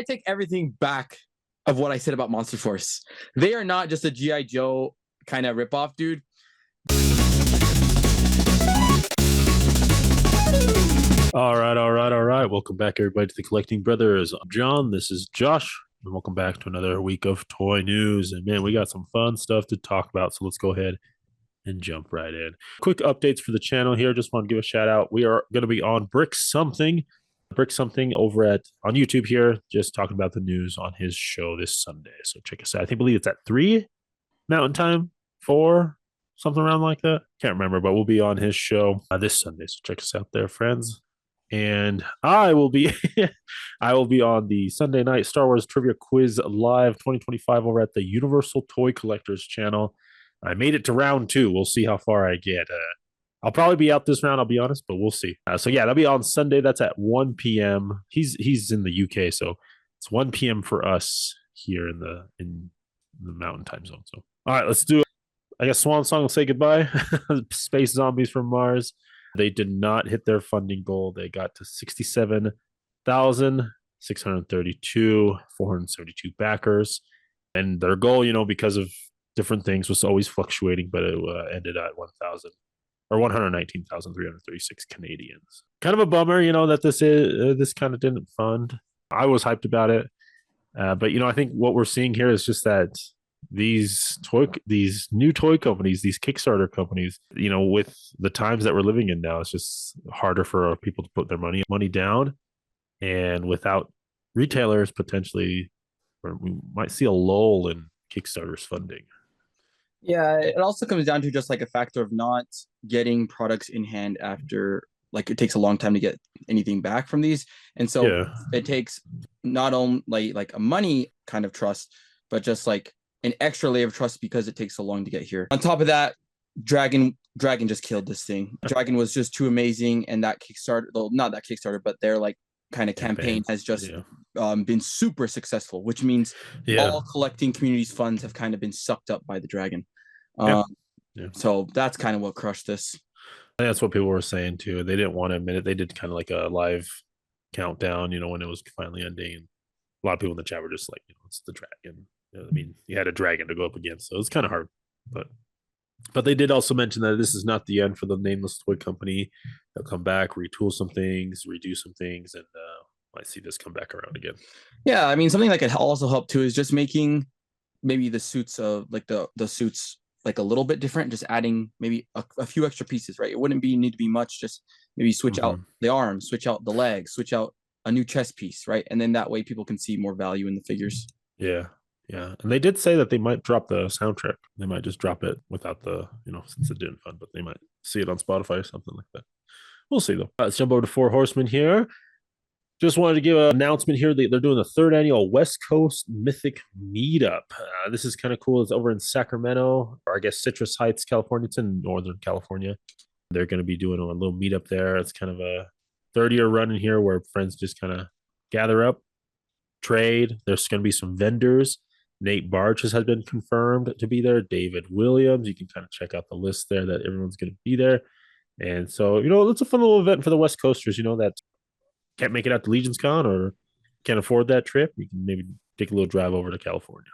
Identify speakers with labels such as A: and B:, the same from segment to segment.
A: I take everything back of what I said about Monster Force. They are not just a G.I. Joe kind of ripoff, dude.
B: All right. Welcome back, everybody, to the Collecting Brothers. I'm John. This is Josh. And welcome back to another week of toy news. And man, we got some fun stuff to talk about. So let's go ahead and jump right in. Quick updates for the channel here. Just want to give a shout out. We are going to be on Brick Something over on YouTube here, just talking about the news on his show this Sunday. So check us out. I believe it's at 3 Mountain Time, 4, something around like that. Can't remember, but we'll be on his show this Sunday. So check us out there, friends. And I will be on the Sunday night Star Wars Trivia Quiz Live 2025 over at the Universal Toy Collectors channel. I made it to round 2. We'll see how far I get. I'll probably be out this round, I'll be honest, but we'll see. So yeah, that'll be on Sunday. That's at 1 p.m. He's in the UK, so it's 1 p.m. for us here in the Mountain Time Zone. So all right, let's do it. I guess Swan Song will say goodbye. Space Zombies from Mars. They did not hit their funding goal. They got to 67,632, 472 backers. And their goal, because of different things, was always fluctuating, but it ended at 119,336 Canadians. Kind of a bummer, that this kind of didn't fund. I was hyped about it. But I think what we're seeing here is just that these new toy companies, these Kickstarter companies, with the times that we're living in now, it's just harder for people to put their money down, and without retailers, potentially we might see a lull in Kickstarter's funding.
A: Yeah, it also comes down to just like a factor of not getting products in hand after, like, it takes a long time to get anything back from these, and so it takes not only like a money kind of trust, but just like an extra layer of trust because it takes so long to get here. On top of that, Dragon just killed this thing. Dragon was just too amazing, and that Kickstarter, well, not that Kickstarter, but their like kind of campaign has just been super successful, which means all collecting communities funds have kind of been sucked up by the Dragon. So that's kind of what crushed this.
B: And that's what people were saying too. They didn't want to admit it. They did kind of like a live countdown, when it was finally ending. A lot of people in the chat were just like, it's the Dragon. You had a Dragon to go up against, so it's kind of hard. But they did also mention that this is not the end for the Nameless Toy Company. They'll come back, retool some things, redo some things, and might see this come back around again.
A: Yeah, something that could also help too is just making maybe the suits like the suits like a little bit different, just adding maybe a few extra pieces, right? It wouldn't need to be much, just maybe switch out the arms, switch out the legs, switch out a new chest piece, right? And then that way people can see more value in the figures.
B: Yeah. And they did say that they might drop the soundtrack. They might just drop it without the, since it didn't fund, but they might see it on Spotify or something like that. We'll see, though. Let's jump over to Four Horsemen here. Just wanted to give an announcement here. They're doing the 3rd annual West Coast Mythic Meetup. This is kind of cool. It's over in Sacramento, or I guess Citrus Heights, California. It's in Northern California. They're going to be doing a little meetup there. It's kind of a 30-year run in here where friends just kind of gather up, trade. There's going to be some vendors. Nate Barges has been confirmed to be there. David Williams. You can kind of check out the list there that everyone's going to be there. And so, it's a fun little event for the West Coasters, that can't make it out to Legion's Con or can't afford that trip. You can maybe take a little drive over to California.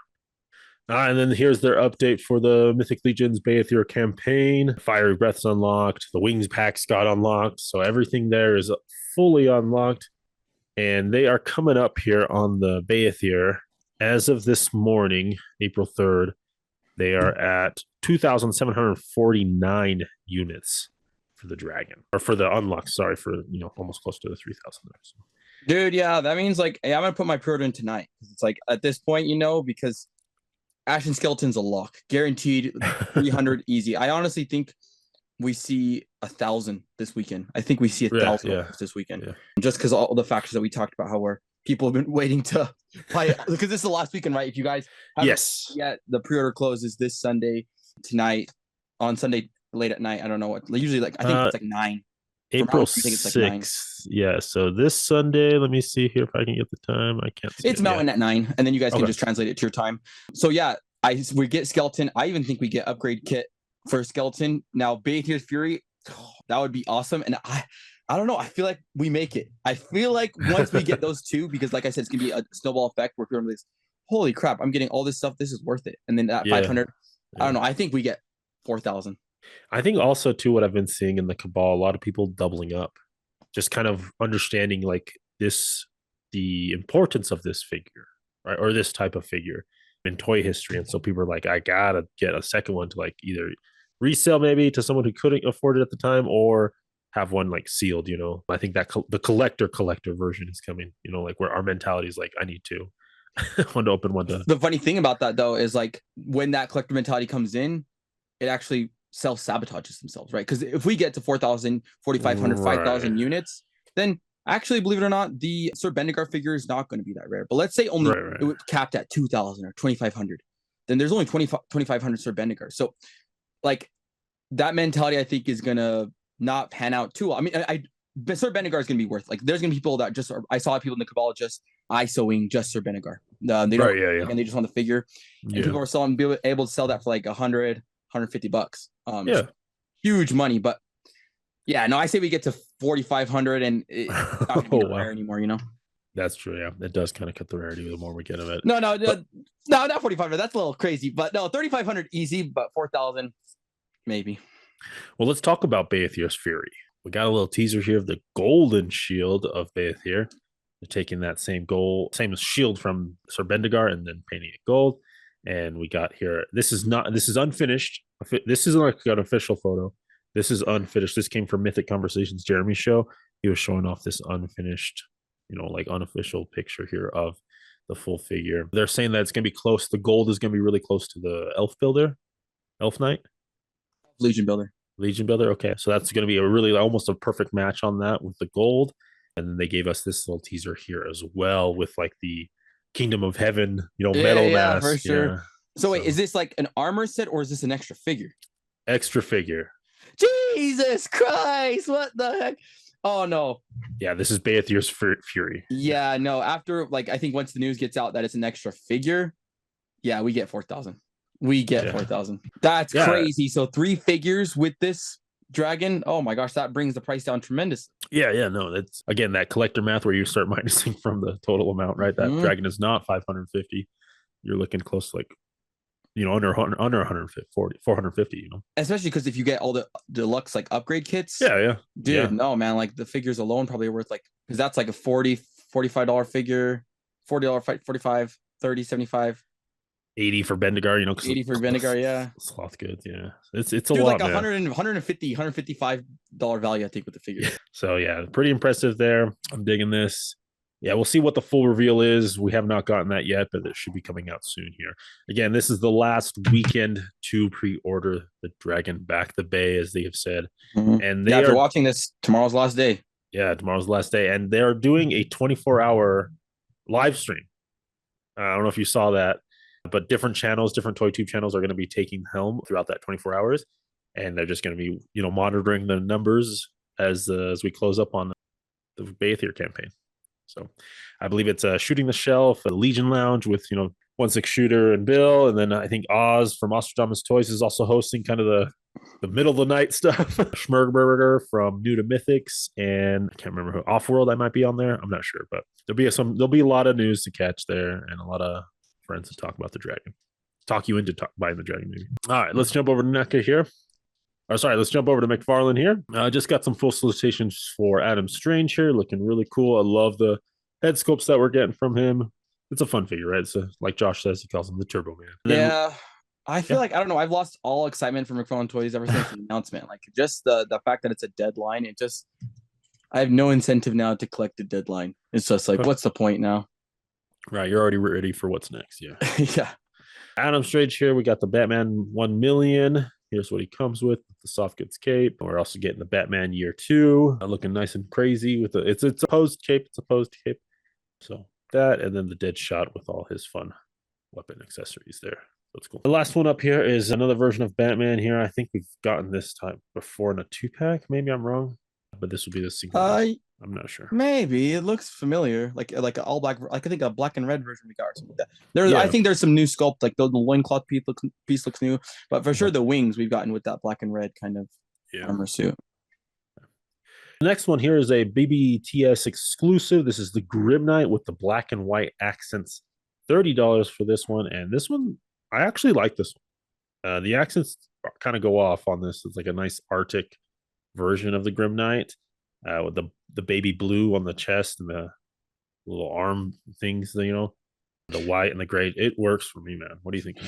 B: And then here's their update for the Mythic Legions Baethier campaign. Fiery Breath's unlocked. The Wings packs got unlocked. So everything there is fully unlocked. And they are coming up here on the Baethier. As of this morning, April 3rd, they are at 2,749 units for the Dragon, or for the unlock. Sorry, for almost close to the 3,000 there. So.
A: Dude, yeah, that means like, hey, I'm gonna put my pre-order in tonight. It's like at this point, because Ashen Skeleton's a lock, guaranteed 300 easy. I honestly think we see 1,000 this weekend. I think we see 1,000 this weekend, just because all the factors that we talked about, how people have been waiting to buy it, because this is the last weekend, right? If you guys haven't the pre-order closes this Sunday tonight, on Sunday late at night. I don't know what. Usually, I think it's like 9.
B: April 6th. Yeah, so this Sunday, let me see here if I can get the time. I can't see
A: it's Mountain at 9, and then you guys can just translate it to your time. So yeah, we get Skeleton. I even think we get upgrade kit for Skeleton. Now, Baethier's Fury, that would be awesome. And I don't know. I feel like we make it. I feel like once we get those two, because like I said, it's gonna be a snowball effect where people are like, holy crap, I'm getting all this stuff. This is worth it. And then that
B: Yeah.
A: 500, I
B: Yeah.
A: don't know. I think we get 4,000.
B: I think also too what I've been seeing in the cabal, a lot of people doubling up, just kind of understanding like this, the importance of this figure, right, or this type of figure in toy history, and so people are like, I gotta get a second one to like either resell maybe to someone who couldn't afford it at the time, or have one like sealed. I think that the collector version is coming. Like where our mentality is like, I need to one to open one to.
A: The funny thing about that though is like when that collector mentality comes in, it actually self sabotages themselves, right? Because if we get to 4,000, 4,500, 5,000 units, then actually, believe it or not, the Sir Bendigar figure is not going to be that rare. But let's say only it was capped at 2,000 or 2,500, then there's only 2,500 Sir Bendigar. So, like that mentality, I think is going to not pan out too well. I mean, Sir Bendigar is going to be worth, like, there's going to be people that just I saw people in the cabal just ISOing just Sir Bendigar. They don't, and they just want the figure. And people are selling, be able to sell that for like 100, 150 bucks. Huge money. But yeah, no, I say we get to 4,500 and it's not going to be rare anymore,
B: That's true. Yeah, it does kind of cut the rarity the more we get of it.
A: No, not 4,500. That's a little crazy, but no, 3,500 easy, but 4,000 maybe.
B: Well, let's talk about Baethyr's Fury. We got a little teaser here of the golden shield of Baethyr. They're taking that same shield from Sir Bendigar and then painting it gold. And we got here, this is unfinished. This isn't like an official photo. This is unfinished. This came from Mythic Conversations, Jeremy's show. He was showing off this unfinished, like unofficial picture here of the full figure. They're saying that it's going to be close. The gold is going to be really close to the Elf Knight. Legion Builder. Okay. So that's going to be a really almost a perfect match on that with the gold. And then they gave us this little teaser here as well with like the Kingdom of Heaven, metal mask.
A: For sure. Yeah. So wait, is this like an armor set or is this an extra figure?
B: Extra figure.
A: Jesus Christ, what the heck? Oh no.
B: Yeah, this is Baethyr's Fury.
A: Yeah, no, after like I think once the news gets out that it's an extra figure, yeah, we get 4,000. We get 4,000. That's crazy. So 3 figures with this dragon. Oh my gosh, that brings the price down tremendously.
B: Yeah, no, that's again that collector math where you start minusing from the total amount, right? That dragon is not 550. You're looking close to like under 150, 450,
A: Especially because if you get all the deluxe like upgrade kits.
B: Dude,
A: no, man, like the figures alone probably are worth like, because that's like a $45 figure, $40, 45, 30, 75.
B: 80 for Bendigar,
A: 80 for Bendigar, yeah.
B: Sloth goods, yeah. It's a lot,
A: like $155 value, I think, with the figure.
B: So yeah, pretty impressive there. I'm digging this. Yeah, we'll see what the full reveal is. We have not gotten that yet, but it should be coming out soon here. Again, this is the last weekend to pre-order the Dragon Back the Bay, as they have said. And
A: if you're watching this, tomorrow's the last day.
B: Yeah, tomorrow's the last day. And they're doing a 24-hour live stream. I don't know if you saw that, but different toy tube channels are going to be taking helm throughout that 24 hours. And they're just going to be, monitoring the numbers as we close up on the Baethyr campaign. So I believe it's Shooting the Shelf, a Legion Lounge with, 1/6 Shooter and Bill. And then I think Oz from Ostradamus Toys is also hosting kind of the middle of the night stuff. Schmerberger from New to Mythics. And I can't remember who. Offworld, I might be on there. I'm not sure. But there'll be a lot of news to catch there and a lot of friends to talk about the dragon. Talk you into buying the dragon, maybe. All right, let's jump over to NECA here. Let's jump over to McFarlane here. I just got some full solicitations for Adam Strange here, looking really cool. I love the head sculpts that we're getting from him. It's a fun figure, right? So, like Josh says, he calls him the Turbo Man.
A: I feel like, I don't know, I've lost all excitement for McFarlane Toys ever since the announcement. Like, just the fact that it's a deadline, I have no incentive now to collect the deadline. It's just like, what's the point now?
B: Right, you're already ready for what's next, yeah.
A: Yeah. Adam
B: Strange here. We got the Batman 1 million. Here's what he comes with the soft goods cape. We're also getting the Batman Year 2, looking nice and crazy with it's a posed cape. So that, and then the dead shot with all his fun weapon accessories there. That's cool. The last one up here is another version of Batman here. I think we've gotten this time before in a 2-pack. Maybe I'm wrong, but this will be the single. I'm not sure.
A: Maybe it looks familiar, like an all black. Like I think a black and red version we got or something like that. I think there's some new sculpt, like the loincloth piece looks new, but for sure the wings we've gotten with that black and red kind of armor suit.
B: The next one here is a BBTS exclusive. This is the Grim Knight with the black and white accents. $30 for this one. And this one, I actually like this one. The accents kind of go off on this. It's like a nice Arctic version of the Grim Knight with the baby blue on the chest and the little arm things, the white and the gray. It works for me, man. What do you think?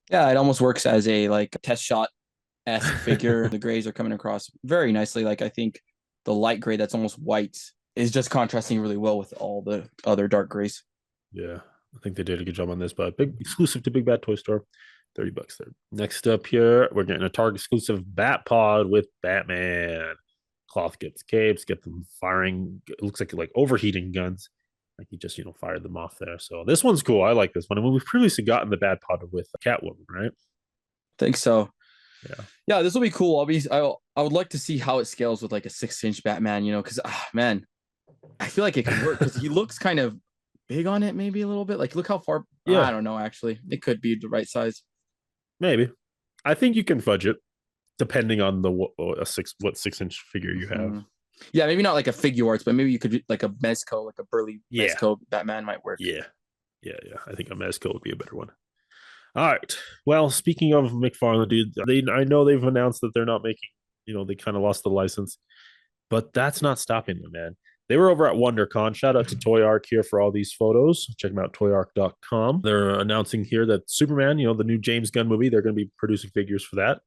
A: Yeah, it almost works as a like test shot esque figure. The grays are coming across very nicely. Like I think the light gray that's almost white is just contrasting really well with all the other dark grays.
B: Yeah, I think they did a good job on this, but big exclusive to Big Bad Toy Store. $30 there. Next up here, we're getting a Target exclusive Bat Pod with Batman. Cloth gets capes, get them firing. It looks like overheating guns. Like he just fired them off there. So this one's cool. I like this one. I mean, we've previously gotten the Bat Pod with Catwoman, right?
A: Think so.
B: Yeah,
A: this will be cool. I would like to see how it scales with like a 6-inch Batman. Because man, I feel like it could work because he looks kind of big on it, maybe a little bit. Like look how far. Yeah, I don't know. Actually, it could be the right size.
B: Maybe. I think you can fudge it depending on what 6-inch figure you have. Mm-hmm.
A: Yeah, maybe not like a figure arts, but maybe you could do like a Mezco, like a burly Mezco Batman might work.
B: Yeah. I think a Mezco would be a better one. All right. Well, speaking of McFarlane, dude, I know they've announced that they're not making, they kind of lost the license, but that's not stopping them, man. They were over at WonderCon. Shout out to Toy Arc here for all these photos. Check them out, toyarc.com. They're announcing here that Superman, the new James Gunn movie, they're going to be producing figures for that.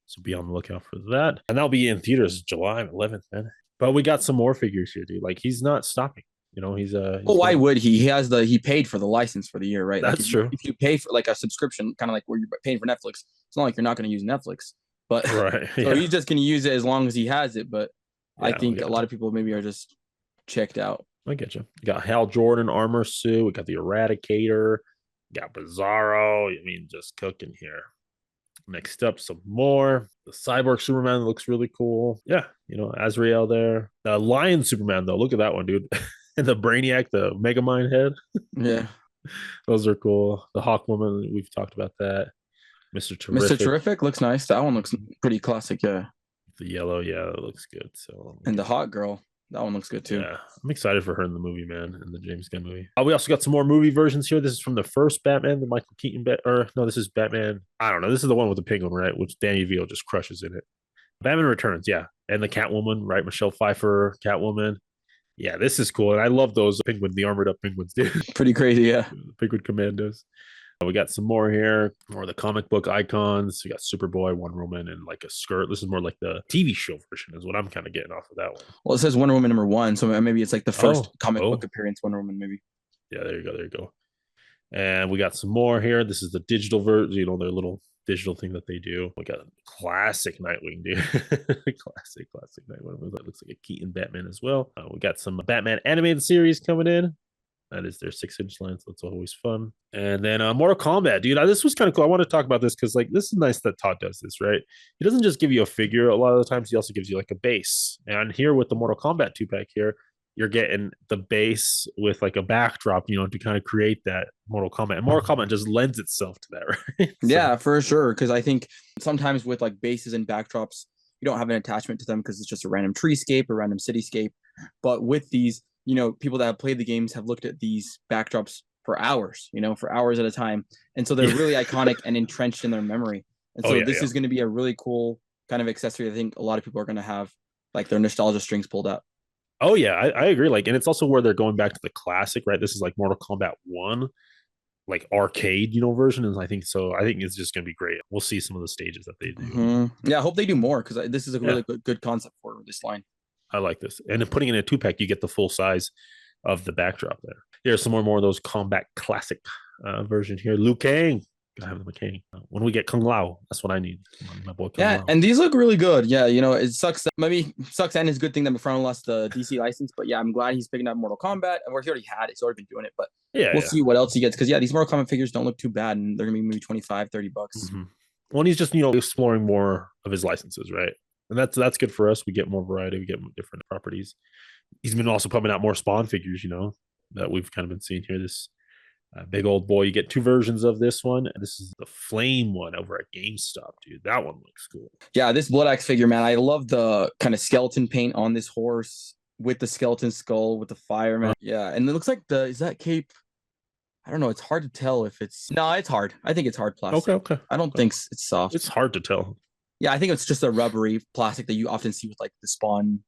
B: So be on the lookout for that. And that'll be in theaters July 11th, man. But we got some more figures here, dude. Like he's not stopping. He's
A: why would he? He paid for the license for the year, right?
B: That's true.
A: If you pay for like a subscription, kind of like where you're paying for Netflix, it's not like you're not going to use Netflix. But
B: right.
A: So he's just going to use it as long as he has it. But I think a lot of people maybe are just checked out.
B: I get you. You got Hal Jordan armor suit. We got the Eradicator. We got Bizarro. I mean, just cooking here. Next up, some more. The Cyborg Superman looks really cool. Yeah, Azrael there. The Lion Superman, though. Look at that one, dude. And the Brainiac, the Megamind head.
A: Yeah.
B: Those are cool. The Hawk Woman, we've talked about that. Mr. Terrific.
A: Mr. Terrific looks nice. That one looks pretty classic, yeah.
B: The yellow, it looks good. So
A: and the Hawk Girl, that one looks good too.
B: Yeah, I'm excited for her in the movie, man, in the James Gunn movie. We also got some more movie versions here. This is from the first Batman, the Michael Keaton this is Batman. I don't know. This is the one with the penguin, right? Which Danny DeVito just crushes in it. Batman Returns, yeah. And the Catwoman, right? Michelle Pfeiffer, Catwoman. Yeah, this is cool. And I love those the armored up penguins, dude.
A: Pretty crazy, yeah.
B: The penguin commandos. We got some more here, more of the comic book icons. We got Superboy, Wonder Woman, and like a skirt. This is more like the TV show version, is what I'm kind of getting off of that one.
A: Well, it says Wonder Woman #1, so maybe it's like the first comic book appearance Wonder Woman, maybe.
B: Yeah, there you go. And we got some more here. This is the digital version, their little digital thing that they do. We got a classic Nightwing, dude. classic Nightwing. That looks like a Keaton Batman as well. We got some Batman animated series coming in. That is their 6-inch line, so that's always fun. And then Mortal Kombat, dude. This was kind of cool. I want to talk about this because, this is nice that Todd does this, right? He doesn't just give you a figure. A lot of the times, he also gives you like a base. And here with the Mortal Kombat 2-pack here, you're getting the base with like a backdrop, to kind of create that Mortal Kombat. And Mortal Kombat just lends itself to that, right?
A: Yeah, for sure. Because I think sometimes with like bases and backdrops, you don't have an attachment to them because it's just a random treescape or random cityscape. But with these, people that have played the games have looked at these backdrops for hours, for hours at a time. And so they're really iconic and entrenched in their memory. And so this is going to be a really cool kind of accessory. I think a lot of people are going to have like their nostalgia strings pulled out.
B: Oh, yeah, I agree. And it's also where they're going back to the classic, right? This is like Mortal Kombat 1, like arcade, version. And I think it's just going to be great. We'll see some of the stages that they do.
A: Mm-hmm. Yeah, I hope they do more because this is a really good concept for this line.
B: I like this. And then putting in a 2-pack, you get the full size of the backdrop there. Here's some more of those Combat Classic version here. Liu Kang. Gotta have the Kang. When we get Kung Lao, that's what I need. My boy Kung Lao.
A: And these look really good. Yeah, it sucks. Maybe sucks and it's a good thing that McFarlane lost the DC license. But yeah, I'm glad he's picking up Mortal Kombat. Or he already had it. He's already been doing it. But we'll see what else he gets. Because these Mortal Kombat figures don't look too bad. And they're going to be maybe $25, $30.
B: Mm-hmm. Well, and he's just, exploring more of his licenses, right? And that's good for us. We get more variety. We get more different properties. He's been also pumping out more Spawn figures, that we've kind of been seeing here. This Big old boy. You get 2 versions of this one. This is the flame one over at GameStop, dude. That one looks cool.
A: Yeah, this Blood Axe figure, man. I love the kind of skeleton paint on this horse with the skeleton skull with the fire, man. Yeah, and it looks like is that cape? I don't know. It's hard to tell if it's it's hard. I think it's hard plastic.
B: Okay.
A: I don't think it's soft.
B: It's hard to tell.
A: Yeah, I think it's just a rubbery plastic that you often see with like the Spawn.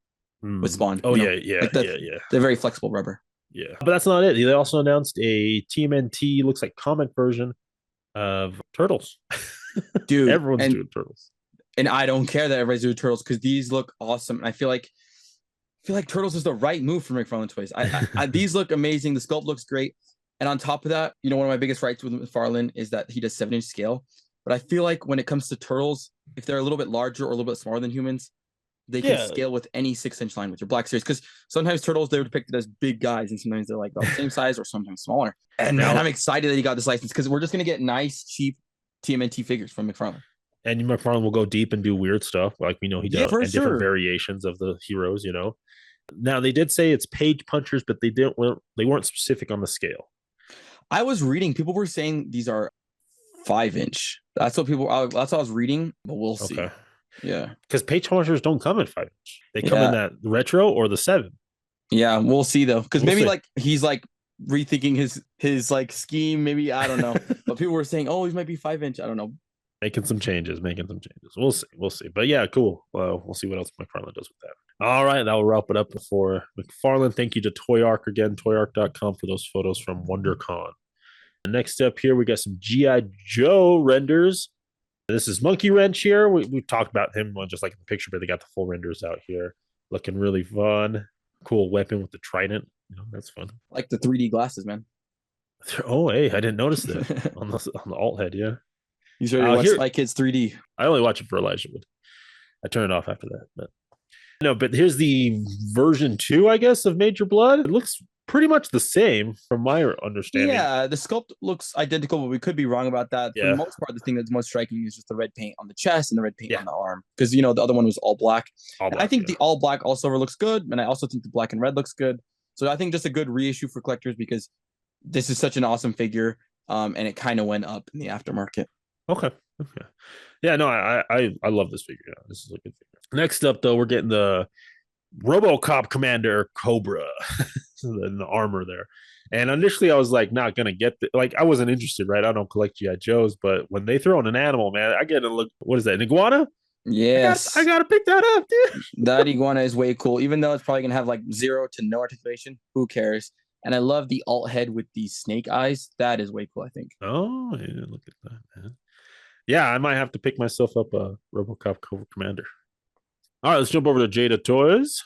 A: With Spawn.
B: Oh yeah.
A: Like
B: yeah.
A: They're very flexible rubber.
B: Yeah, but that's not it. They also announced a TMNT, looks like comic version of Turtles.
A: Dude,
B: everyone's doing Turtles,
A: and I don't care that everybody's doing Turtles because these look awesome. I feel like Turtles is the right move for McFarlane Toys. These look amazing. The sculpt looks great, and on top of that, one of my biggest rights with McFarlane is that he does 7-inch scale. But I feel like when it comes to Turtles, if they're a little bit larger or a little bit smaller than humans, they can scale with any 6-inch line with your Black Series, because sometimes Turtles, they're depicted as big guys and sometimes they're like the same size or sometimes smaller. And man, I'm excited that he got this license because we're just going to get nice, cheap TMNT figures from McFarlane.
B: And McFarlane will go deep and do weird stuff like we know he does, and different variations of the heroes. Now they did say it's page punchers, but they weren't specific on the scale.
A: I was reading, people were saying these are 5-inch. That's what I was reading, but we'll see. Okay. Yeah,
B: because page punchers don't come in 5-inch. They come in that retro or the 7.
A: Yeah, we'll see though, because maybe like he's like rethinking his like scheme. Maybe I don't know, but people were saying, oh, these might be 5-inch. I don't know.
B: Making some changes. We'll see. But yeah, cool. Well, we'll see what else McFarlane does with that. All right, that will wrap it up for McFarlane. Thank you to Toy Arc again, toyarc.com for those photos from WonderCon. Next up here, we got some G.I. Joe renders. This is Monkey Wrench here. We talked about him just like in the picture, but they got the full renders out here. Looking really fun. Cool weapon with the trident. That's fun.
A: Like the 3D glasses, man.
B: Oh, hey, I didn't notice that on the alt head, yeah.
A: You sure you watch Spy Kids 3D?
B: I only watch it for Elijah Wood. I turn it off after that. But here's the version 2, I guess, of Major Blood. It looks pretty much the same from my understanding.
A: Yeah, the sculpt looks identical, but we could be wrong about that. For the most part, the thing that's most striking is just the red paint on the chest and the red paint on the arm, because the other one was all black. I think the all black all silver looks good, and I also think the black and red looks good. So I think just a good reissue for collectors, because this is such an awesome figure, and it kind of went up in the aftermarket.
B: Okay. Yeah, no, I love this figure. Yeah, this is a good figure. Next up, though, we're getting the RoboCop Commander Cobra in the armor there. And initially, I was like, not gonna get I wasn't interested, right? I don't collect GI Joes, but when they throw in an animal, man, I get to look. What is that? An iguana?
A: Yes,
B: I gotta pick that up, dude.
A: That iguana is way cool, even though it's probably gonna have like 0 to no articulation. Who cares? And I love the alt head with the snake eyes. That is way cool, I think.
B: Oh, yeah, look at that, man. Yeah, I might have to pick myself up a RoboCop Cobra Commander. All right, let's jump over to Jada Toys.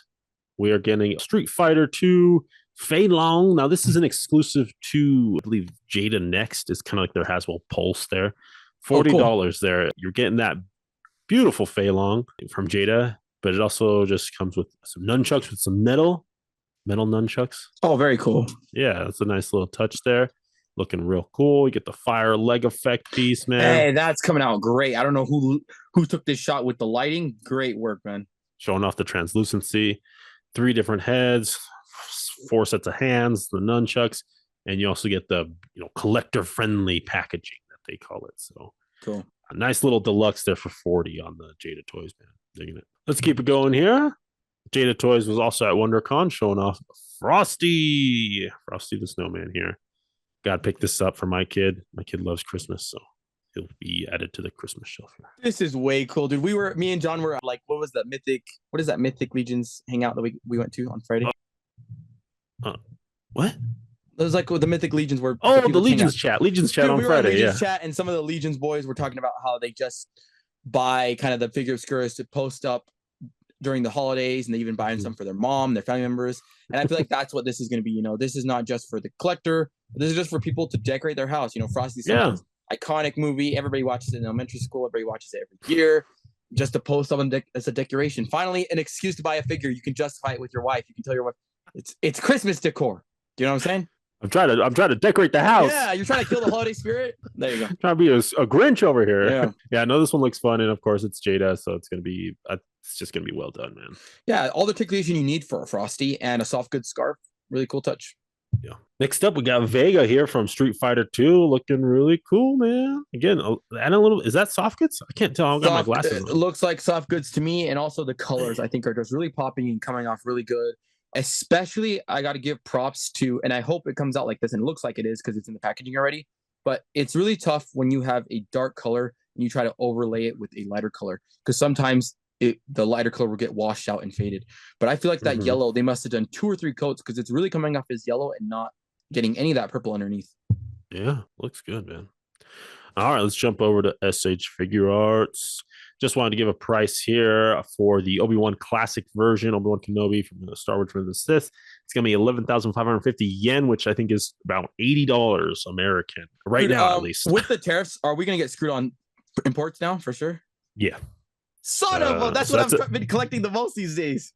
B: We are getting Street Fighter 2 Fei Long. Now, this is an exclusive to, I believe, Jada Next. Is kind of like their Haswell Pulse there. $40 there. You're getting that beautiful Fei Long from Jada, but it also just comes with some nunchucks with some metal nunchucks.
A: Oh, very cool.
B: Yeah, that's a nice little touch there. Looking real cool. You get the fire leg effect piece, man.
A: Hey, that's coming out great. I don't know who took this shot with the lighting. Great work, man.
B: Showing off the translucency. 3 different heads, 4 sets of hands, the nunchucks, and you also get the collector-friendly packaging that they call it. So
A: cool.
B: A nice little deluxe there for $40 on the Jada Toys, man. Digging it. Let's keep it going here. Jada Toys was also at WonderCon showing off Frosty the Snowman here. Got to pick this up for my kid. My kid loves Christmas, so he'll be added to the Christmas shelf here.
A: This is way cool, dude. Me and John were like, what is that Mythic Legions hangout that we went to on Friday?
B: What?
A: It was like the Mythic Legions were.
B: Oh, the Legions chat. Legions chat on Friday.
A: Legions chat, and some of the Legions boys were talking about how they just buy kind of the figure obscuras to post up during the holidays, and they even buy some for their mom, their family members. And I feel like that's what this is going to be. This is not just for the collector. This is just for people to decorate their house. Frosty the Snowman, iconic movie. Everybody watches it in elementary school. Everybody watches it every year. Just to post up as a decoration. Finally, an excuse to buy a figure. You can justify it with your wife. You can tell your wife it's Christmas decor. Do you know what I'm saying?
B: I'm trying to decorate the house.
A: Yeah, you're trying to kill the holiday spirit. There you go.
B: Trying to be a Grinch over here. Yeah. I know this one looks fun, and of course it's Jada, so it's just gonna be well done, man.
A: Yeah, all the articulation you need for a Frosty and a soft goods scarf. Really cool touch.
B: Yeah. Next up, we got Vega here from Street Fighter 2, looking really cool, man. Again, add a little. Is that soft goods? I can't tell. I don't got my glasses on.
A: It looks like soft goods to me, and also the colors I think are just really popping and coming off really good. Especially, I got to give props to, and I hope it comes out like this, and it looks like it is because it's in the packaging already. But it's really tough when you have a dark color and you try to overlay it with a lighter color, because sometimes the lighter color will get washed out and faded. But I feel like that yellow, they must have done 2 or 3 coats because it's really coming off as yellow and not getting any of that purple underneath.
B: Yeah, looks good, man. All right, let's jump over to SH Figure Arts. Just wanted to give a price here for the Obi-Wan Classic version, Obi-Wan Kenobi from the Star Wars Revenge of the Sith. It's going to be 11,550 yen, which I think is about $80 American right now, at least.
A: With the tariffs, are we going to get screwed on imports now for sure?
B: Yeah.
A: Son of a, that's what I've been collecting the most these days.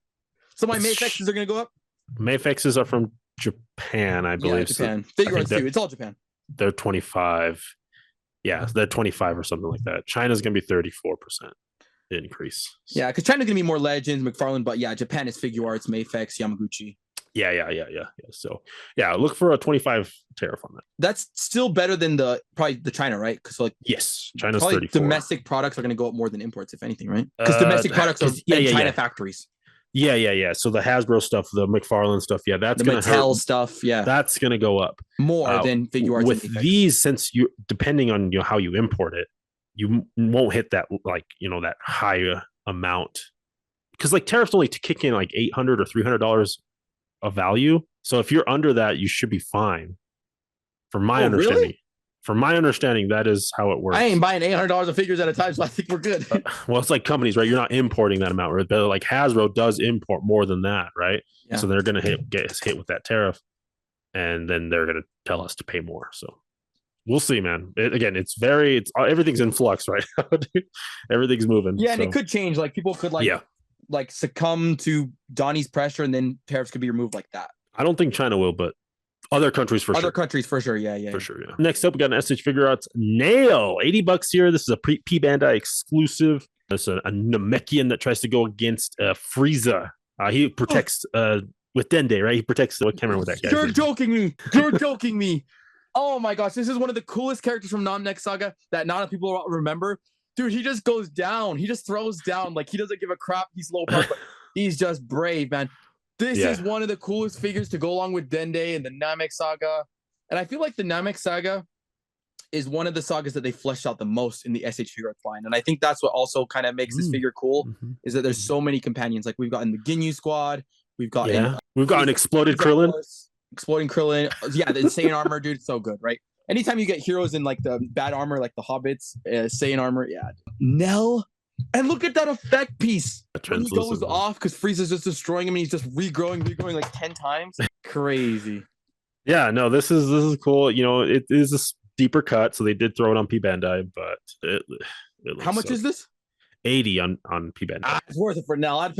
A: So my Mayfexes are going to go up?
B: Mayfexes are from Japan, I believe.
A: Yeah, Japan. Figure Arts too. It's all Japan.
B: They're 25. Yeah, they're 25 or something like that. China's going to be 34% increase.
A: Yeah, because China's going to be more Legends, McFarlane, but yeah, Japan is Figure Arts, Mayfex, Yamaguchi.
B: Yeah. So, yeah, look for a 25 tariff on that.
A: That's still better than probably the China, right? Because like,
B: yes, China's 34.
A: Domestic products are going to go up more than imports, if anything, right? Because domestic products are China factories.
B: Yeah. So the Hasbro stuff, the McFarlane stuff, yeah, that's
A: the Mattel stuff, yeah,
B: that's gonna go up
A: more than Figure Arts.
B: With these, since you depending on how you import it, you won't hit that that high amount, because like tariffs only kick in like $800 or $300 of value. So if you're under that, you should be fine. From my understanding. Really? From my understanding, that is how it works.
A: I ain't buying $800 of figures at a time, so I think we're good.
B: Well, it's like companies, right? You're not importing that amount, right? But like Hasbro does import more than that, right? Yeah. So they're going to get hit with that tariff, and then they're going to tell us to pay more. So we'll see, man. Everything's in flux right now. Everything's moving.
A: Yeah, and it could change. Like people could like succumb to Donnie's pressure, and then tariffs could be removed like that.
B: I don't think China will, but other countries for sure.
A: Other countries for sure. Yeah.
B: For sure, yeah. Next up, we got an SH Figure Arts Nail. $80 here. This is a P Bandai exclusive. It's a Namekian that tries to go against Frieza. He protects with Dende, right? He protects what camera with that guy.
A: You're joking me. Oh my gosh, this is one of the coolest characters from Namek Saga that not a people remember. Dude, he just goes down. He just throws down. Like, he doesn't give a crap. He's low part, but he's just brave, man. This is one of the coolest figures to go along with Dende and the Namek Saga. And I feel like the Namek Saga is one of the sagas that they fleshed out the most in the SH Figure Arts line. And I think that's what also kind of makes this figure cool, is that there's so many companions. Like, we've got in the Ginyu Squad. We've got
B: an exploded Krillin.
A: Exploding Krillin. Yeah, the insane armor, dude. So good, right? Anytime you get heroes in like the bad armor, like the Hobbits, Saiyan armor, yeah. Nell. And look at that effect piece. When he goes off because Frieza's just destroying him and he's just regrowing like 10 times. Crazy.
B: Yeah, no, this is cool. It is a deeper cut, so they did throw it on P Bandai, but it
A: how much is this?
B: 80 on P Bandai.
A: It's worth it for now. I would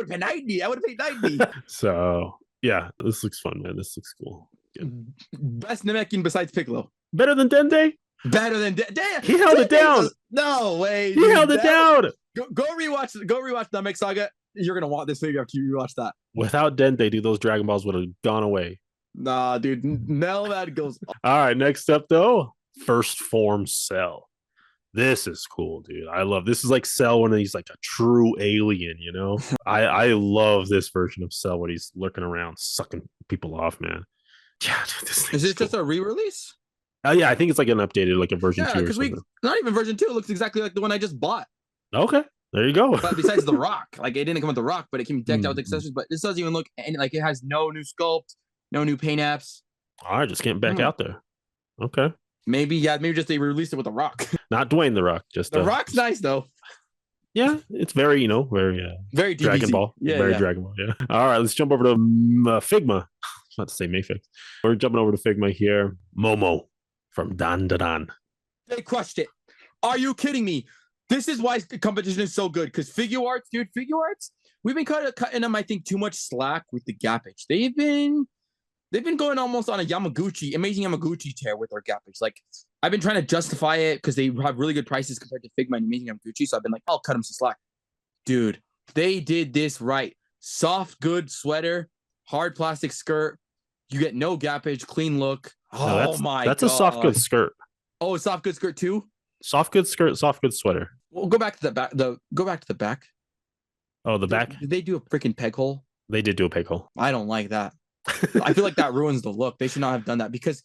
A: pay 90. I would have paid 90.
B: So yeah, this looks fun, man. This looks cool. Good.
A: Best Namekian besides Piccolo.
B: Better than Dende?
A: Better than Dende.
B: He held it down.
A: No way.
B: He held it down.
A: Go rewatch Namek Saga. You're gonna want this figure after you rewatch that.
B: Without Dende, dude, those Dragon Balls would have gone away.
A: Nah, dude. Nell, that goes.
B: All right, next up though, First Form Cell. This is cool, dude. I love this. Is like Cell when he's like a true alien, I love this version of Cell when he's lurking around, sucking people off, man. Yeah, dude,
A: is it just a re-release?
B: Yeah, I think it's like an updated, like a version 2 or something.
A: Not even version 2. It looks exactly like the one I just bought.
B: Okay, there you go.
A: But besides the rock, like it didn't come with the rock, but it came decked out with accessories. But this doesn't even look like it has no new sculpt, no new paint apps.
B: All right, just getting back out there. Okay.
A: Maybe just they released it with the rock.
B: Not Dwayne the Rock. Just
A: the rock's nice though.
B: Yeah, it's very
A: very
B: Dragon Ball.
A: Yeah,
B: very Dragon Ball. Yeah. All right, let's jump over to Figma. Not to say Mayfix. We're jumping over to Figma here. Momo from Dan Dan.
A: They crushed it. Are you kidding me? This is why the competition is so good, because Figure Arts, we've been cutting them, I think, too much slack with the gappage. They've been going almost on a amazing Yamaguchi tear with their gappage. Like, I've been trying to justify it because they have really good prices compared to Figma and amazing Yamaguchi. So I've been like, I'll cut them some slack. Dude, they did this right. Soft, good sweater, hard plastic skirt, You get no gappage, clean look.
B: No,
A: Oh my
B: that's
A: god.
B: a soft goods skirt.
A: Oh, a soft goods skirt too?
B: Soft goods skirt, soft goods sweater.
A: Well, go back to the back. Go back to the back.
B: Oh, the back?
A: Did they do a freaking peg hole?
B: They did do a peg hole.
A: I don't like that. I feel like that ruins the look. They should not have done that because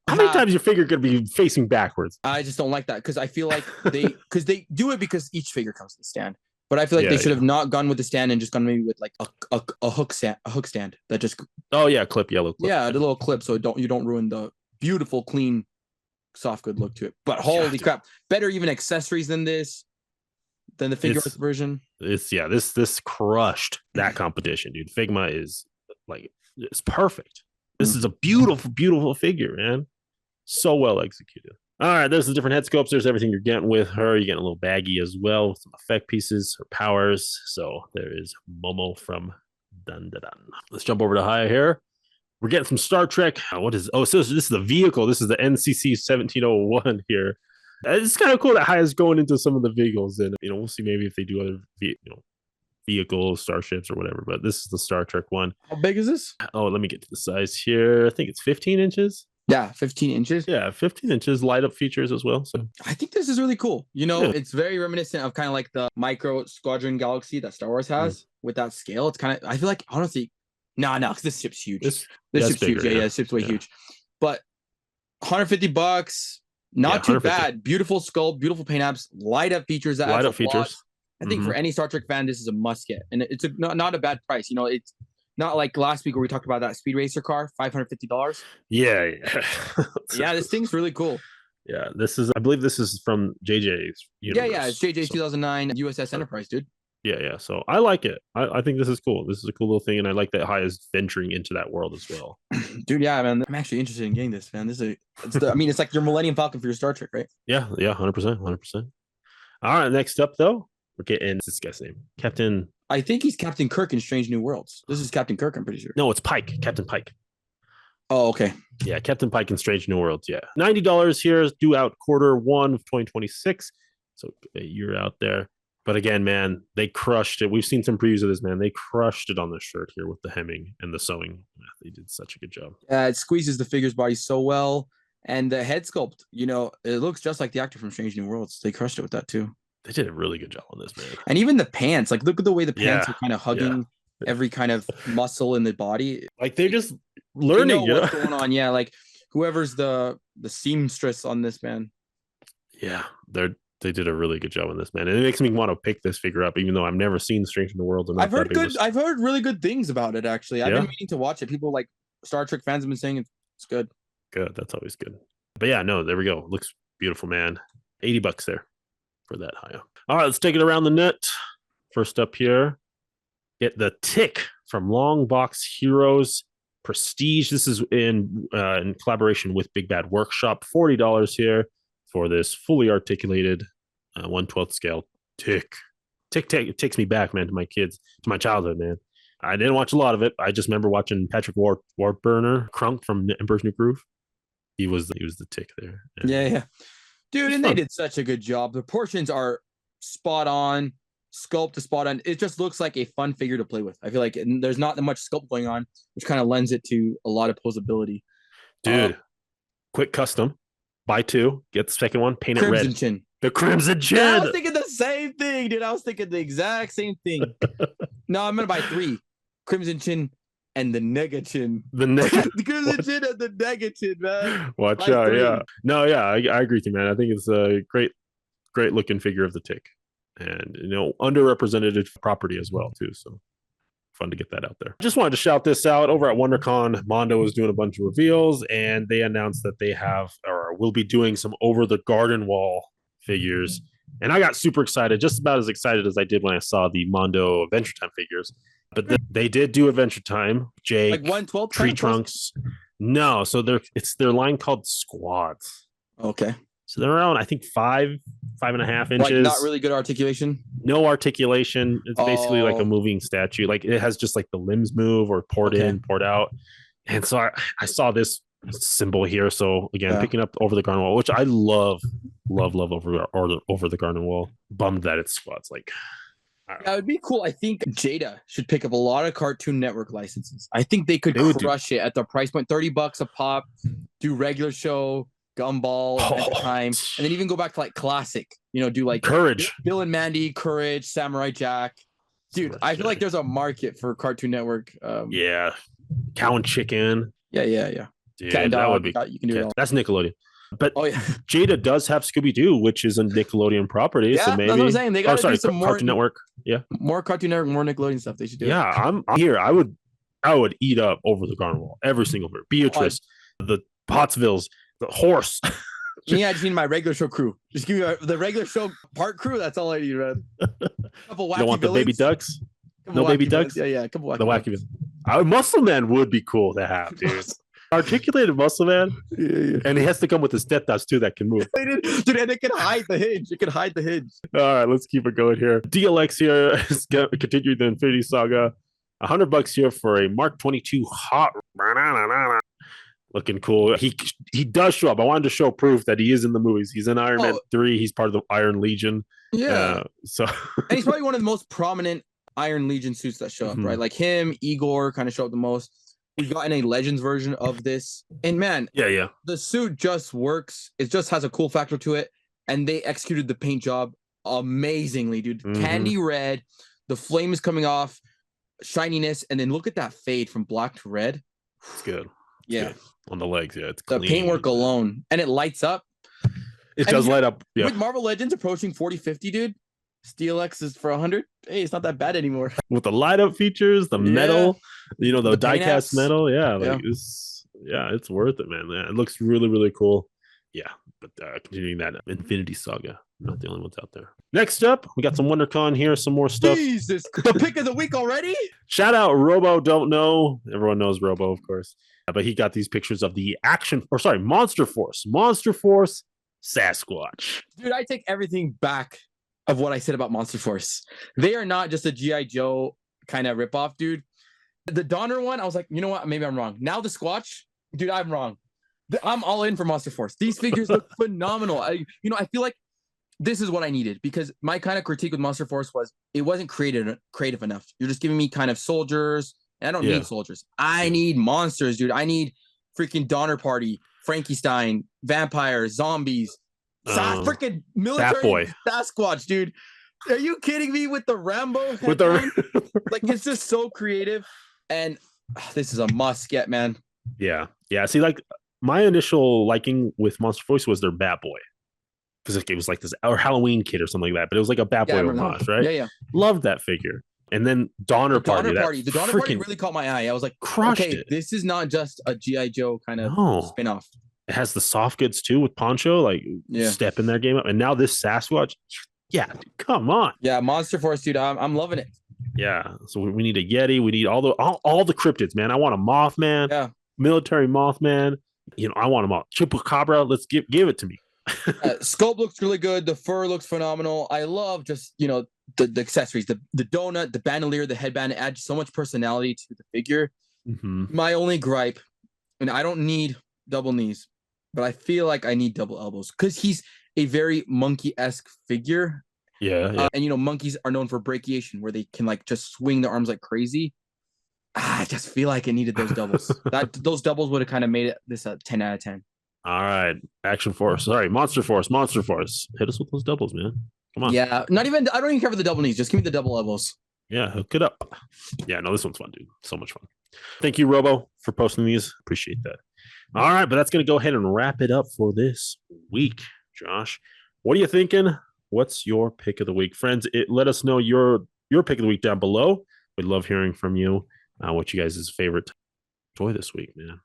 B: how many times your figure could be facing backwards?
A: I just don't like that because I feel like they do it because each figure comes to the stand. But I feel like they should have not gone with the stand and just gone maybe with like a hook stand that just.
B: Oh yeah, yellow clip.
A: Yeah, the little clip so you don't ruin the beautiful, clean, soft good look to it. But holy crap, better even accessories than this, than the figure version.
B: This crushed that competition, dude. Figma is like it's perfect. This is a beautiful, beautiful figure, man. So well executed. All right, there's the different head sculpts. There's everything you're getting with her. You're getting a little baggie as well with some effect pieces, her powers. So there is Momo from Dun Dun Dun. Let's jump over to Haya here. We're getting some Star Trek. What is? Oh, so this is the vehicle. This is the NCC 1701 here. It's kind of cool that Haya's going into some of the vehicles, and we'll see maybe if they do other vehicles, starships, or whatever. But this is the Star Trek one.
A: How big is this?
B: Oh, let me get to the size here. I think it's 15 inches.
A: Yeah, 15 inches.
B: Yeah, 15 inches. Light up features as well. So
A: I think this is really cool. It's very reminiscent of kind of like the micro Squadron Galaxy that Star Wars has with that scale. It's kind of, I feel like, honestly, because this ship's huge. This ship's bigger, huge. Yeah, this ship's way huge. But $150, not too bad. Beautiful sculpt, beautiful paint apps, light up features.
B: Light up features.
A: I think for any Star Trek fan, this is a must get. And it's not a bad price. It's not like last week where we talked about that Speed Racer car, $550.
B: Yeah.
A: Yeah, this thing's really cool.
B: Yeah, I believe this is from JJ's universe.
A: Yeah, it's JJ's 2009 USS Enterprise, dude.
B: Yeah. So I like it. I think this is cool. This is a cool little thing, and I like that Haya's venturing into that world as well.
A: Dude, yeah, man. I'm actually interested in getting this, man. It's like your Millennium Falcon for your Star Trek, right?
B: Yeah, 100%. All right, next up though, we're getting this guy's name, Captain.
A: I think he's Captain Kirk in Strange New Worlds. This is Captain Kirk, I'm pretty sure.
B: No, it's Pike. Captain Pike.
A: Oh, okay.
B: Yeah, Captain Pike in Strange New Worlds. Yeah, $90 here, due out Q1 of 2026. So a year out there. But again, man, they crushed it. We've seen some previews of this, man. They crushed it on this shirt here with the hemming and the sewing. They did such a good job.
A: It squeezes the figure's body so well. And the head sculpt, it looks just like the actor from Strange New Worlds. They crushed it with that too.
B: They did a really good job on this, man.
A: And even the pants, like look at the way the pants are kind of hugging every kind of muscle in the body.
B: Like they're just learning
A: what's going on. Yeah, like whoever's the seamstress on this, man.
B: Yeah, they did a really good job on this, man. And it makes me want to pick this figure up, even though I've never seen Strange in the World.
A: I've heard really good things about it, actually. I've been meaning to watch it. People like Star Trek fans have been saying it's good.
B: Good. That's always good. But yeah, no, there we go. Looks beautiful, man. $80 there for that Haya. All right, let's take it around the net. First up here, get the Tick from Long Box Heroes Prestige. This is in collaboration with Big Bad Workshop. $40 here for this fully articulated 1/12 scale Tick. Tick takes me back, man, to my kids, to my childhood, man. I didn't watch a lot of it. I just remember watching Patrick Warburton, Crunk from Emperor's New Groove. He was the Tick there.
A: Yeah. Dude, and they did such a good job. The portions are spot on. Sculpt is spot on. It just looks like a fun figure to play with. I feel like there's not that much sculpt going on, which kind of lends it to a lot of posability.
B: Dude, quick custom. Buy two, get the second one, paint it red.
A: Crimson Chin.
B: The Crimson Chin.
A: Yeah, I was thinking the same thing, dude. I was thinking the exact same thing. No, I'm going to buy three. Crimson Chin and the Nega Chin. The Crimson Chin and the Nega Chin, man.
B: Watch out, yeah. No, yeah, I agree with you, man. I think it's a great looking figure of the Tick. And, underrepresented property as well, too. So fun to get that out there. Just wanted to shout this out. Over at WonderCon, Mondo is doing a bunch of reveals, and they announced that they have or will be doing some Over the Garden Wall figures. And I got super excited, just about as excited as I did when I saw the Mondo Adventure Time figures. But they did do Adventure Time. Jake,
A: like 112
B: Tree Trunks. No, so it's their line called Squads.
A: Okay.
B: So they're around, I think, 5.5 inches.
A: Like not really good articulation?
B: No articulation. It's basically like a moving statue. Like it has just like the limbs move or poured in, poured out. And so I saw this symbol here. So again, picking up Over the Garden Wall, which I love over the Garden Wall. Bummed that it's Squads. Like
A: Yeah, it would be cool. I think Jada should pick up a lot of Cartoon Network licenses. I think they could crush it at the price point, $30 a pop, do regular show, Gumball, Adventure Time, and then even go back to like classic, do like
B: Courage,
A: Bill and Mandy, Courage, Samurai Jack. Dude, I feel like there's a market for Cartoon Network.
B: Yeah. Cow and Chicken.
A: Yeah.
B: Dude,
A: Cat and
B: that
A: Dog,
B: would be
A: you can do it all.
B: That's Nickelodeon. But
A: Oh yeah,
B: Jada does have Scooby-Doo, which is a Nickelodeon property.
A: yeah,
B: so maybe
A: that's what I'm saying. They got to do some more
B: Cartoon Network. Yeah,
A: more Cartoon Network, more Nickelodeon stuff. They should do.
B: Yeah, I'm here. I would eat up Over the Garden Wall every single bit. Beatrice, the Pottsvilles, the horse.
A: Yeah, I just need my regular show crew. Just give me the regular show part crew. That's all I need, man. Couple wacky
B: You don't want the baby ducks? No baby ducks?
A: Yeah, a couple wacky
B: The wacky Muscle Man would be cool to have, dude. Articulated Muscle Man.
A: Yeah.
B: And he has to come with his tetas too that can move.
A: Dude, and it can hide the hinge. It can hide the hinge.
B: All right, let's keep it going here. DLX here is continuing the Infinity Saga. $100 here for a Mark 22 hot. Looking cool. He does show up. I wanted to show proof that he is in the movies. He's in Iron Man 3. He's part of the Iron Legion.
A: Yeah.
B: And
A: he's probably one of the most prominent Iron Legion suits that show up, right? Like him, Igor kind of show up the most. We've gotten a Legends version of this. And man, the suit just works. It just has a cool factor to it. And they executed the paint job amazingly, dude. Candy red, the flame is coming off, shininess, and then look at that fade from black to red.
B: It's good.
A: Good.
B: On the legs, it's
A: the
B: clean.
A: Paintwork alone. And it lights up.
B: It does light up. Yeah.
A: With Marvel Legends approaching 40-50, dude. SteelX is for 100. Hey, it's not that bad anymore.
B: With the light up features, the metal, the die-cast metal. It's worth it, man. Yeah, it looks really, really cool. Yeah, but continuing that Infinity Saga. Not the only ones out there. Next up, we got some WonderCon here, some more stuff.
A: Jesus, the pick of the week already?
B: Shout out Robo, don't know. Everyone knows Robo, of course. But he got these pictures of the Monster Force. Monster Force Sasquatch.
A: Dude, I take everything back of what I said about Monster Force. They are not just a G.I. Joe kind of ripoff, dude. The Donner one, I was like, you know what? Maybe I'm wrong. Now the Squatch, dude, I'm wrong. I'm all in for Monster Force. These figures look phenomenal. I feel like this is what I needed, because my kind of critique with Monster Force was it wasn't creative enough. You're just giving me kind of soldiers. And I don't need soldiers. I need monsters, dude. I need freaking Donner Party, Frankenstein, vampires, zombies, freaking military Sasquatch, dude. Are you kidding me with the Rambo headline? Like, it's just so creative. And this is a must get, man.
B: Yeah. See, like, my initial liking with Monster Force was their Bat Boy. Because it was like this Halloween kid or something like that. But it was like a Bat Boy homage, right?
A: Yeah.
B: Loved that figure. And then Donner Party.
A: The Donner Party really caught my eye. I was like, this is not just a G.I. Joe kind of spin-off.
B: It has the soft goods too with Poncho, stepping their game up. And now this Sasquatch. Yeah, dude, come on.
A: Yeah, Monster Force, dude. I'm loving it.
B: Yeah. So we need a Yeti. We need all the cryptids, man. I want a Mothman.
A: Yeah.
B: Military Mothman. I want them all. Chupacabra. Let's give it to me.
A: Sculpt looks really good. The fur looks phenomenal. I love just, the accessories, the donut, the bandolier, the headband. It adds so much personality to the figure. My only gripe, and I don't need double knees, but I feel like I need double elbows because he's a very monkey-esque figure.
B: Yeah.
A: And monkeys are known for brachiation, where they can just swing their arms like crazy. I just feel like it needed those doubles. Those doubles would have kind of made it this a 10 out of 10.
B: All right, Monster Force. Hit us with those doubles, man. Come on.
A: Yeah, I don't even care for the double knees. Just give me the double elbows.
B: Yeah, hook it up. Yeah, no, this one's fun, dude. So much fun. Thank you, Robo, for posting these. Appreciate that. All right, but that's going to go ahead and wrap it up for this week, Josh. What are you thinking? What's your pick of the week? Friends, let us know your pick of the week down below. We'd love hearing from you. What you guys' favorite toy this week, man.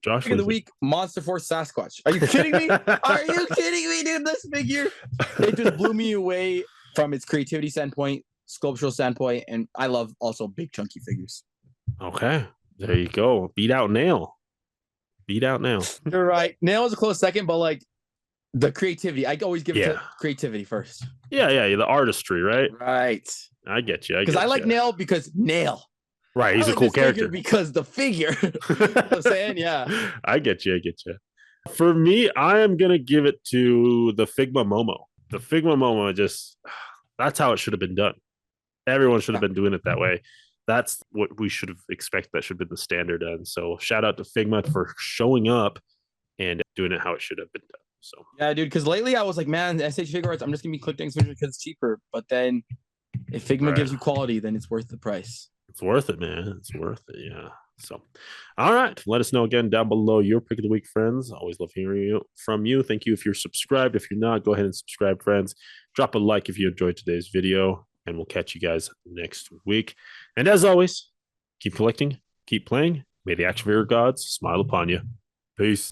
B: Josh,
A: pick of the week, Monster Force Sasquatch. Are you kidding me? Are you kidding me, dude? This figure, it just blew me away from its creativity standpoint, sculptural standpoint, and I love also big chunky figures.
B: Okay, there you go. Beat out Nail.
A: You're right. Nail is a close second, but the creativity, I always give it to creativity first.
B: Yeah, the artistry, right?
A: Right.
B: I get you.
A: Because I like Nail because Nail.
B: Right, he's a cool character.
A: Because the figure. You know what I'm saying, yeah.
B: I get you. For me, I am going to give it to the Figma Momo. The Figma Momo that's how it should have been done. Everyone should have
A: Yeah.
B: been doing it that way. That's what we should have expected. That should have been the standard. And so shout out to Figma for showing up and doing it how it should have been done. So
A: Yeah, dude. Because lately I was like, man, SH Figure Arts, I'm just gonna be collecting because it's cheaper. But then if Figma
B: right.
A: gives you quality, then it's worth the price.
B: It's worth it, man. It's worth it. Yeah. So, all right. Let us know again down below your pick of the week, friends. Always love hearing from you. Thank you if you're subscribed. If you're not, go ahead and subscribe, friends. Drop a like if you enjoyed today's video, and we'll catch you guys next week. And as always, keep collecting, keep playing. May the action figure gods smile upon you. Peace.